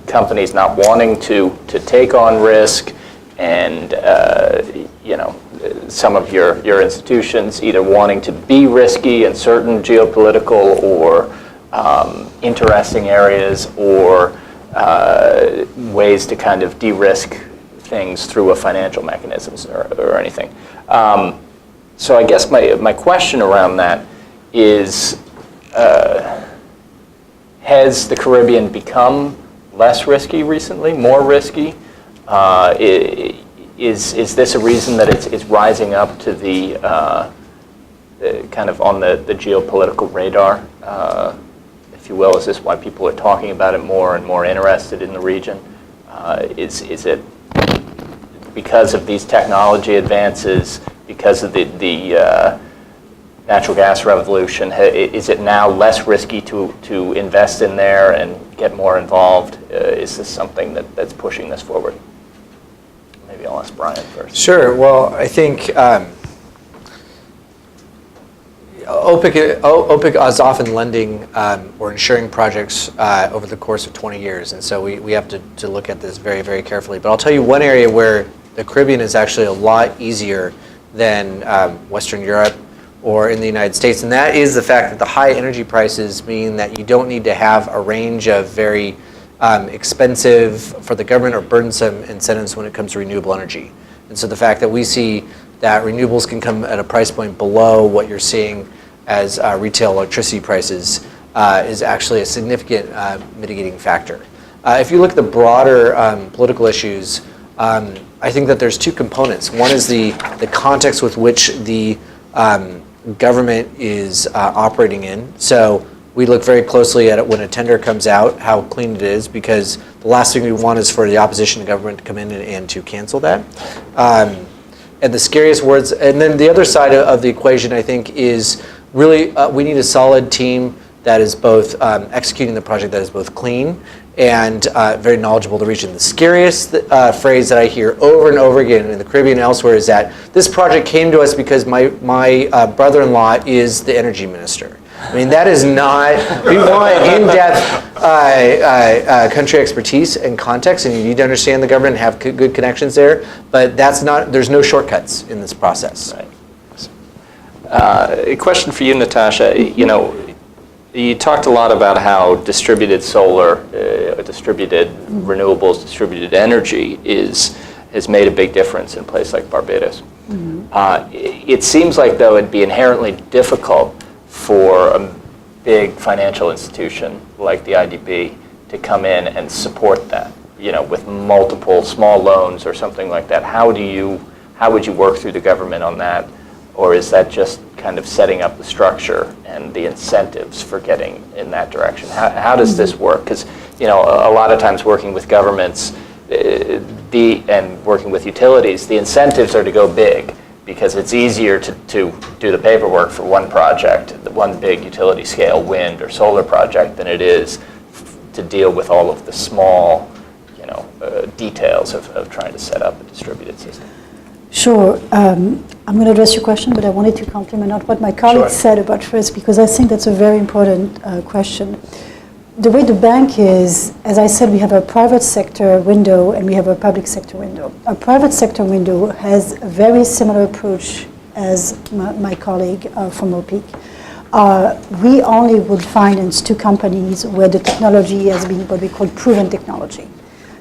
companies not wanting to take on risk, and some of your institutions either wanting to be risky in certain geopolitical or interesting areas, or ways to kind of de-risk things through a financial mechanisms or anything. So I guess my question around that is, has the Caribbean become less risky recently, more risky? Is this a reason that it's rising up to the kind of on the geopolitical radar, if you will? Is this why people are talking about it more and more interested in the region? Is it because of these technology advances, because of the natural gas revolution? Is it now less risky to invest in there and get more involved? Is this something that's pushing this forward? Maybe I'll ask Brian first. Sure. Well, I think OPIC is often lending or insuring projects over the course of 20 years, and so we have to look at this very, very carefully. But I'll tell you one area where the Caribbean is actually a lot easier than Western Europe or in the United States, and that is the fact that the high energy prices mean that you don't need to have a range of very expensive for the government or burdensome incentives when it comes to renewable energy. And so the fact that we see that renewables can come at a price point below what you're seeing as retail electricity prices is actually a significant mitigating factor. If you look at the broader political issues, I think that there's two components. One is the context with which the government is operating in. So we look very closely at it when a tender comes out, how clean it is, because the last thing we want is for the opposition government to come in and to cancel that. And the scariest words, and then the other side of the equation, I think, is really we need a solid team that is both executing the project that is both clean and very knowledgeable of the region. The scariest phrase that I hear over and over again in the Caribbean and elsewhere is that this project came to us because my brother-in-law is the energy minister. I mean, that is not, we want in-depth country expertise and context, and you need to understand the government and have good connections there, but that's not, there's no shortcuts in this process. Right. A question for you, Natacha. You talked a lot about how distributed solar, distributed renewables, distributed energy has made a big difference in a place like Barbados. It seems like, though, it'd be inherently difficult for a big financial institution like the IDB to come in and support that, with multiple small loans or something like that. How would you work through the government on that? Or is that just kind of setting up the structure and the incentives for getting in that direction? How does this work? Because a lot of times working with governments and working with utilities, the incentives are to go big because it's easier to do the paperwork for one project, one big utility scale wind or solar project, than it is to deal with all of the small details of trying to set up a distributed system. Sure. I'm going to address your question, but I wanted to compliment on what my colleague said about first, because I think that's a very important question. The way the bank is, as I said, we have a private sector window and we have a public sector window. Our private sector window has a very similar approach as my colleague from OPIC. We only would finance two companies where the technology has been what we call proven technology.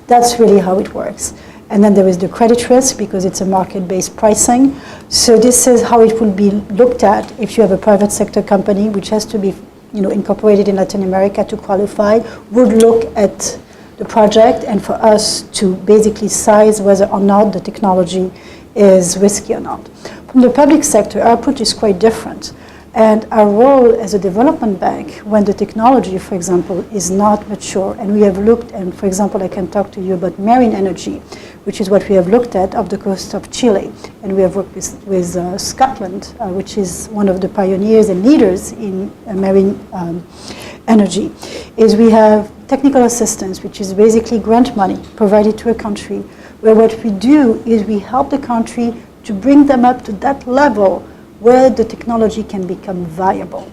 That's really how it works. And then there is the credit risk because it's a market-based pricing. So this is how it will be looked at if you have a private sector company, which has to be incorporated in Latin America to qualify, would look at the project and for us to basically size whether or not the technology is risky or not. From the public sector, our approach is quite different. And our role as a development bank, when the technology, for example, is not mature, and we have looked, and for example, I can talk to you about marine energy, which is what we have looked at off the coast of Chile. And we have worked with Scotland, which is one of the pioneers and leaders in marine energy, is we have technical assistance, which is basically grant money provided to a country, where what we do is we help the country to bring them up to that level where the technology can become viable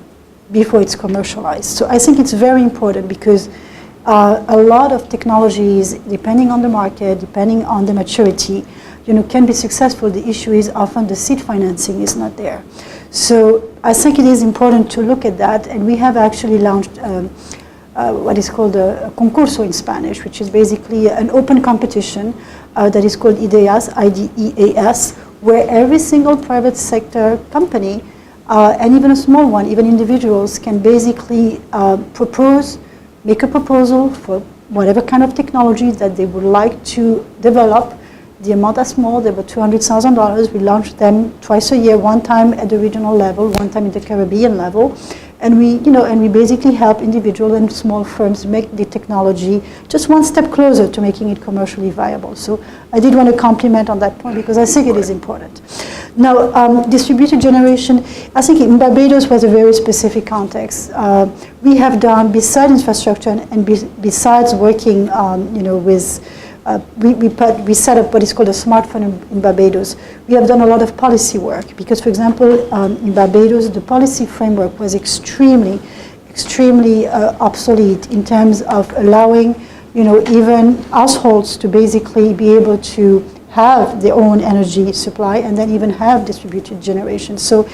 before it's commercialized. So I think it's very important because a lot of technologies, depending on the market, depending on the maturity, can be successful. The issue is often the seed financing is not there. So I think it is important to look at that, and we have actually launched what is called a concurso in Spanish, which is basically an open competition that is called IDEAS, IDEAS, where every single private sector company, and even a small one, even individuals, can basically make a proposal for whatever kind of technology that they would like to develop. The amount is small, they were $200,000. We launch them twice a year, one time at the regional level, one time at the Caribbean level. And we basically help individual and small firms make the technology just one step closer to making it commercially viable. So I did want to compliment on that point because I think it is important. Now, distributed generation, I think in Barbados was a very specific context. We have done, besides infrastructure and besides working, with we set up what is called a smart fund in Barbados. We have done a lot of policy work because, for example, in Barbados, the policy framework was extremely obsolete in terms of allowing, even households to basically be able to have their own energy supply and then even have distributed generation. So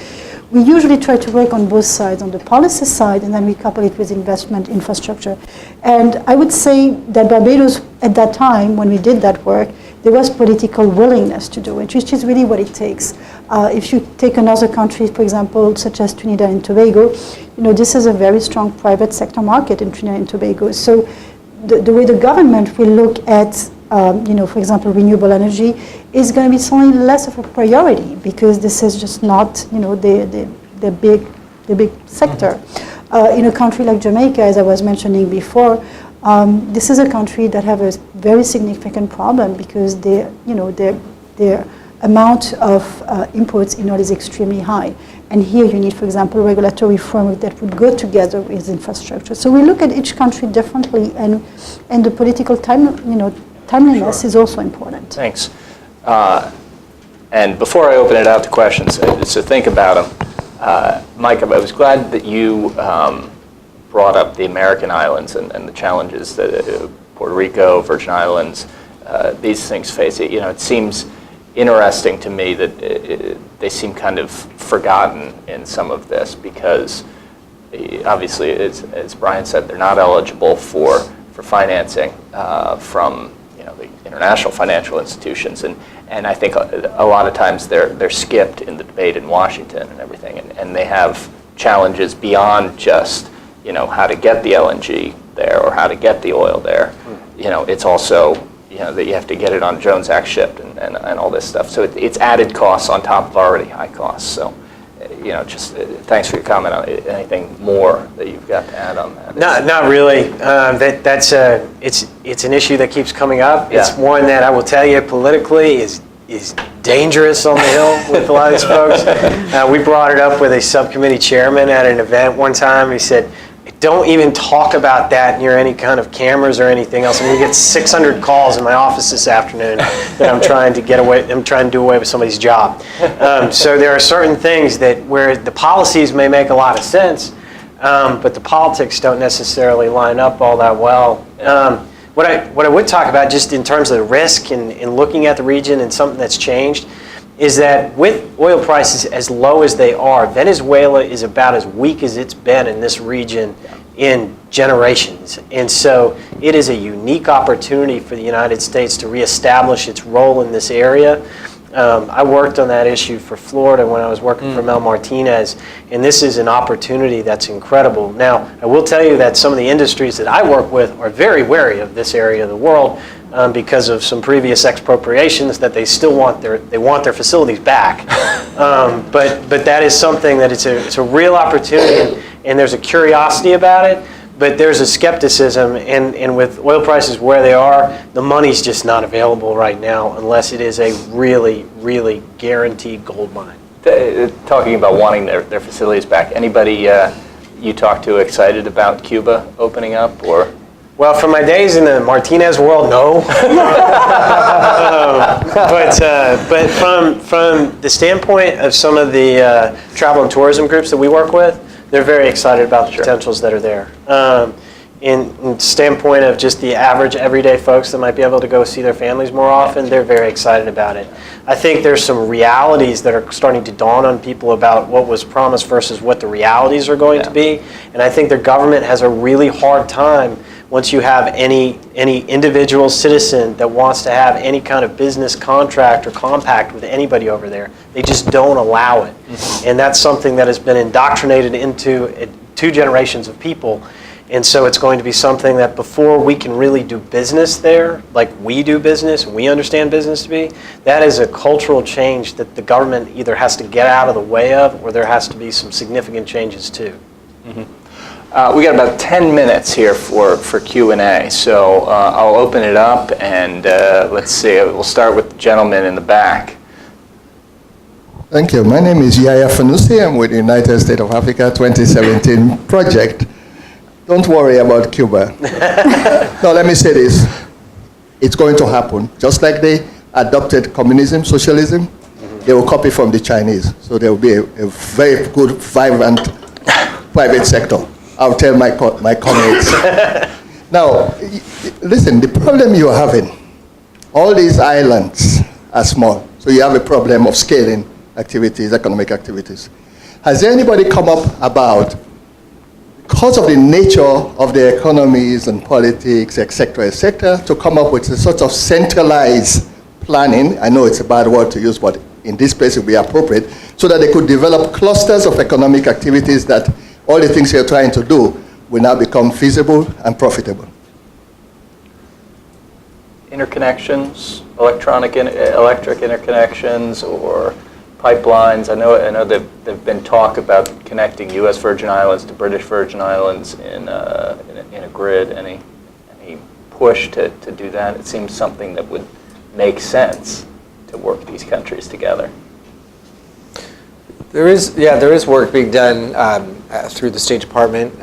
we usually try to work on both sides, on the policy side, and then we couple it with investment infrastructure. And I would say that Barbados, at that time, when we did that work, there was political willingness to do it, which is really what it takes. If you take another country, for example, such as Trinidad and Tobago, this is a very strong private sector market in Trinidad and Tobago. So the way the government will look at for example, renewable energy is going to be suddenly less of a priority because this is just not, the big sector. In a country like Jamaica, as I was mentioning before, this is a country that have a very significant problem because their amount of imports in oil is extremely high. And here you need, for example, regulatory framework that would go together with infrastructure. So we look at each country differently, and the political timeliness is also important. Thanks. And before I open it out to questions, so think about them. Mike, I was glad that you brought up the American islands and the challenges that Puerto Rico, Virgin Islands, these things face. It seems interesting to me that they seem kind of forgotten in some of this because obviously, as Brian said, they're not eligible for financing from the international financial institutions, and I think a lot of times they're skipped in the debate in Washington and everything, and they have challenges beyond just how to get the LNG there or how to get the oil there. It's also that you have to get it on Jones Act ship and all this stuff. So it's added costs on top of already high costs. So just thanks for your comment on it. Anything more that you've got to add on that? Not really. It's an issue that keeps coming up. Yeah. It's one that I will tell you politically is dangerous on the Hill with a lot of these folks. We brought it up with a subcommittee chairman at an event one time. He said, don't even talk about that near any kind of cameras or anything else. And we get 600 calls in my office this afternoon that I'm trying to do away with somebody's job. So there are certain things where the policies may make a lot of sense, but the politics don't necessarily line up all that well. What I would talk about just in terms of the risk in looking at the region and something that's changed is that with oil prices as low as they are, Venezuela is about as weak as it's been in this region in generations. And so it is a unique opportunity for the United States to reestablish its role in this area. I worked on that issue for Florida when I was working for Mel Martinez, and this is an opportunity that's incredible. Now, I will tell you that some of the industries that I work with are very wary of this area of the world because of some previous expropriations that they still want their facilities back. But that is something that it's a real opportunity, and there's a curiosity about it. But there's a skepticism, and with oil prices where they are, the money's just not available right now unless it is a really, really guaranteed gold mine. Talking about wanting their facilities back, anybody you talk to excited about Cuba opening up, or? Well, from my days in the Martinez world, no. But from the standpoint of some of the travel and tourism groups that we work with, they're very excited about the potentials that are there. In standpoint of just the average everyday folks that might be able to go see their families more often, they're very excited about it. I think there's some realities that are starting to dawn on people about what was promised versus what the realities are going to be. And I think the government has a really hard time once you have any individual citizen that wants to have any kind of business contract or compact with anybody over there. They just don't allow it. And that's something that has been indoctrinated into 2 generations of people. And so it's going to be something that before we can really do business there, like we do business and we understand business to be, that is a cultural change that the government either has to get out of the way of, or there has to be some significant changes too. We got about 10 minutes here for Q&A, so I'll open it up, and let's see, we'll start with the gentleman in the back. Thank you. My name is Yaya Fanusi. I'm with the United States of Africa 2017 project. Don't worry about Cuba. No, let me say this. It's going to happen. Just like they adopted communism, socialism, they will copy from the Chinese. So there will be a very good, vibrant private sector. I'll tell my colleagues. Now, listen, the problem you're having, all these islands are small. So you have a problem of scaling activities, economic activities. Has anybody come up about, because of the nature of the economies and politics, et cetera, to come up with a sort of centralized planning? I know it's a bad word to use, but in this place it would be appropriate, so that they could develop clusters of economic activities that all the things you're trying to do will now become feasible and profitable. Interconnections, electric interconnections, or pipelines. I know there've been talk about connecting U.S. Virgin Islands to British Virgin Islands in a grid. Any push to do that? It seems something that would make sense work these countries together? There is work being done through the State Department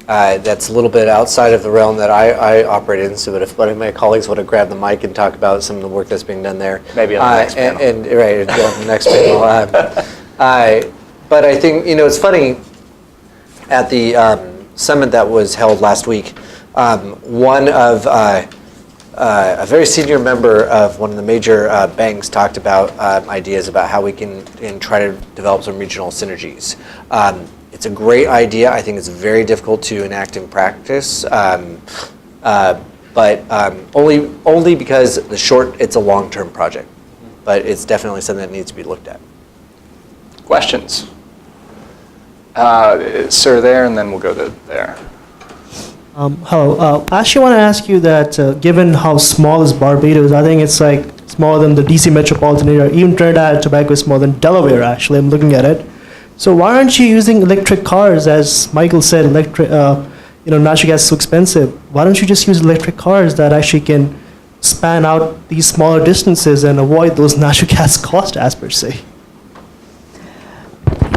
that's a little bit outside of the realm that I operate in. So, but if one of my colleagues want to grab the mic and talk about some of the work that's being done there, Maybe on the next panel. Right, on the next panel. But I think it's funny. At the summit that was held last week, one of a very senior member of one of the major banks talked about ideas about how we can try to develop some regional synergies. It's a great idea. I think it's very difficult to enact in practice, but only because it's a long-term project. But it's definitely something that needs to be looked at. Questions? Sir there, and then we'll go to there. Hello. I actually want to ask you that given how small is Barbados, I think it's like smaller than the DC metropolitan area. Even Trinidad and Tobago is smaller than Delaware, actually. I'm looking at it. So why aren't you using electric cars? As Michael said, natural gas is so expensive. Why don't you just use electric cars that actually can span out these smaller distances and avoid those natural gas costs, as per se?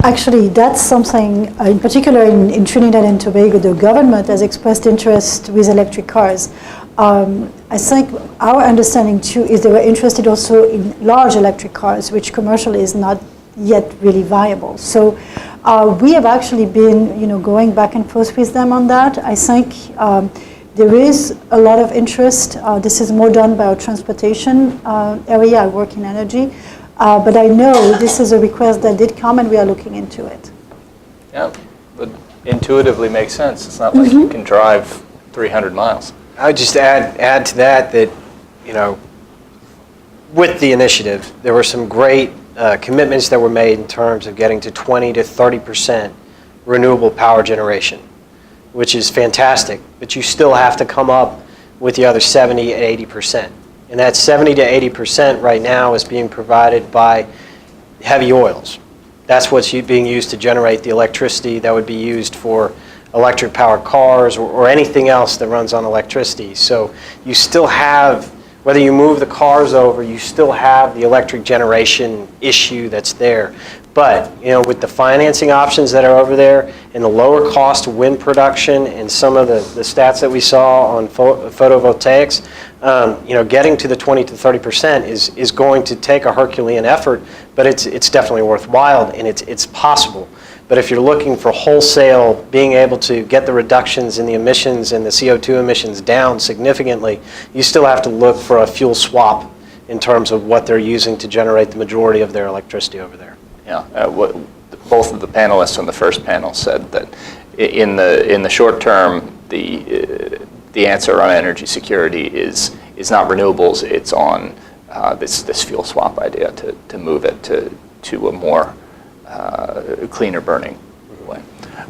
Actually, that's something, in particular in Trinidad and Tobago, the government has expressed interest with electric cars. I think our understanding too is they were interested also in large electric cars, which commercially is not yet really viable. So we have actually been, going back and forth with them on that. I think there is a lot of interest. This is more done by our transportation area. I work in energy. But I know this is a request that did come, and we are looking into it. Yeah, but intuitively makes sense. It's not like you can drive 300 miles. I would just add to that, with the initiative, there were some great commitments that were made in terms of getting to 20 to 30% renewable power generation, which is fantastic. But you still have to come up with the other 70 and 80%. And that 70 to 80% right now is being provided by heavy oils. That's what's being used to generate the electricity that would be used for electric powered cars or anything else that runs on electricity. So you still have, whether you move the cars over, you still have the electric generation issue that's there. But with the financing options that are over there and the lower cost wind production and some of the stats that we saw on photovoltaics, getting to the 20 to 30% is going to take a Herculean effort, but it's definitely worthwhile and it's possible. But if you're looking for wholesale, being able to get the reductions in the emissions and the CO2 emissions down significantly, you still have to look for a fuel swap in terms of what they're using to generate the majority of their electricity over there. Yeah, both of the panelists on the first panel said that in the short term, the answer on energy security is not renewables. It's on this fuel swap idea to move it to a more cleaner burning way.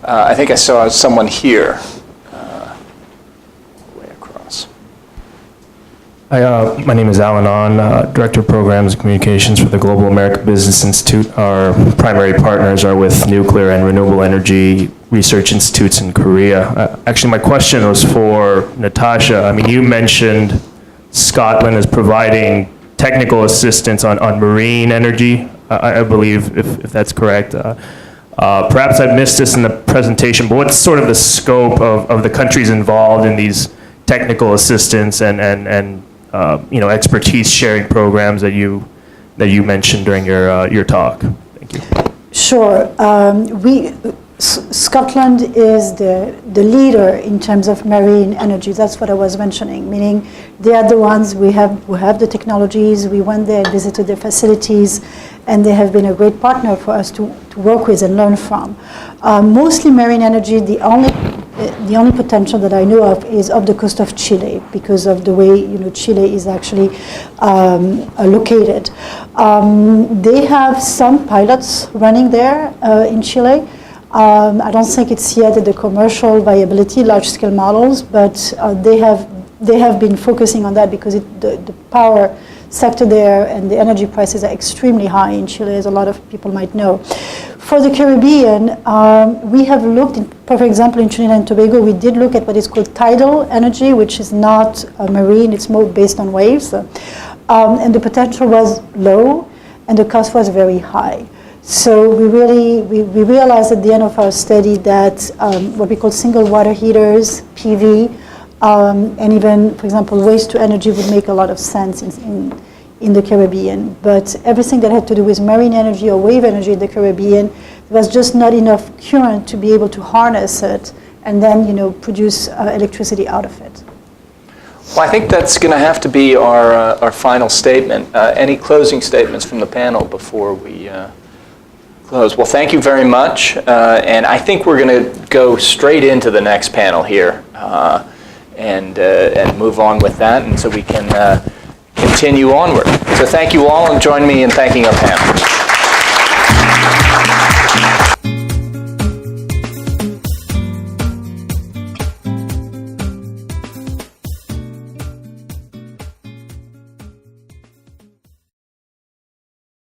I think I saw someone here. Way across. Hi, my name is Alan On, Director of Programs and Communications for the Global American Business Institute. Our primary partners are with nuclear and renewable energy research institutes in Korea. Actually, my question was for Natacha. I mean, you mentioned Scotland is providing technical assistance on marine energy, I believe, if that's correct. Perhaps I missed this in the presentation, but what's sort of the scope of the countries involved in these technical assistance and expertise sharing programs that you mentioned during your talk? Thank you. Sure. Scotland is the leader in terms of marine energy. That's what I was mentioning, meaning they are the ones who have the technologies. We went there, visited their facilities, and they have been a great partner for us to work with and learn from. Mostly marine energy, the only potential that I know of is off the coast of Chile because of the way Chile is actually located. They have some pilots running there in Chile. I don't think it's yet at the commercial viability, large-scale models, but they have been focusing on that because the power sector there and the energy prices are extremely high in Chile, as a lot of people might know. For the Caribbean, we have looked, for example, in Trinidad and Tobago, we did look at what is called tidal energy, which is not marine, it's more based on waves. and the potential was low, and the cost was very high. So we realized at the end of our study that what we call single water heaters, PV, and even, for example, waste to energy would make a lot of sense in the Caribbean. But everything that had to do with marine energy or wave energy in the Caribbean, there was just not enough current to be able to harness it and then, produce electricity out of it. Well, I think that's going to have to be our final statement. Any closing statements from the panel before we close? Well, thank you very much. And I think we're going to go straight into the next panel here and move on with that, and so we can continue onward. So thank you all, and join me in thanking our panel.